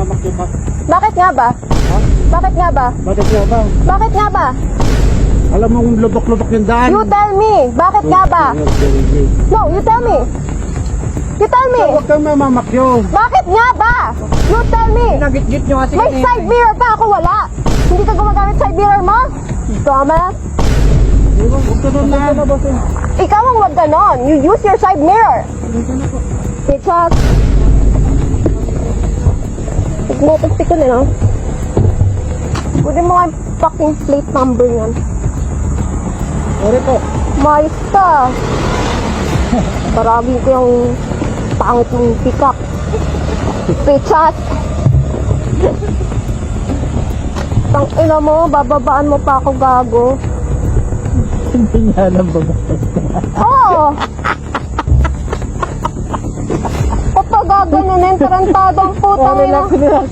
mamakyo ka. Bakit nga ba? Ha? Bakit nga ba? Bakit nga ba? Bakit nga ba? Alam mo kung lubok-lubok yung daan. You tell me. Bakit nga ba? No, you tell me. You tell me. Huwag kang mamamakyo. Bakit nga ba? You tell me. Nagit-git nyo kasi May side mirror pa ako, wala. Hindi ka gumagamit side mirror mo? Dumbass. Huwag ka doon na. Ikaw ang wag ganon. You use your side mirror. Bitches. Nagmotastik ko nila. Pwede mo nga yung fucking plate number yan. Sorry po. Mais ka. Paragin ko yung pangit mong pick-up. Bitches. Tang ina mo, bababaan mo pa ako, gago. Hindi nga alam ba ba? Oo! Kapag gaganunin, tarantadong putang ina. Relax.